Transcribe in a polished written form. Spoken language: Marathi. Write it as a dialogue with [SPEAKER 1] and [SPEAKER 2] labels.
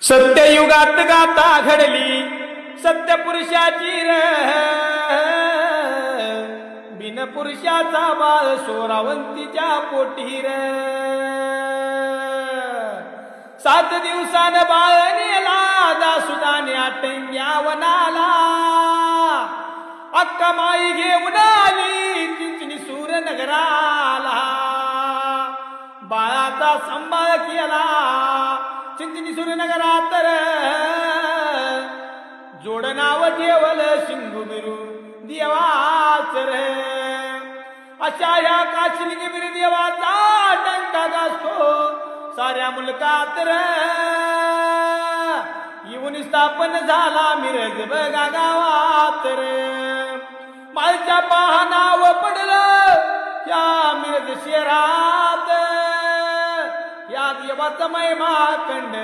[SPEAKER 1] सत्ययुगात गाता घडली सत्यपुरुषाची र बिन पुरुषाचा बाळ सोरावंतीच्या पोटी र 7 दिवसान बाळ नेला दासुदाने आटंग्या वनाला अक्का माई घेऊन आली चिंचणी सूर नगराला बाळाचा सांभाळ केला चिंचणी सूर नगरात जोड नाव ठेवल शिंगू बिरू देवाच रे अशा या काशिनी बिरू देवाचा डंका गाजतो साऱ्या मुलकात रे येऊन स्थापन झाला मिरज बघा गावात रे मालच्या पाहनाव पडलं या मिरज शहरात या देवाचा महिमा कंड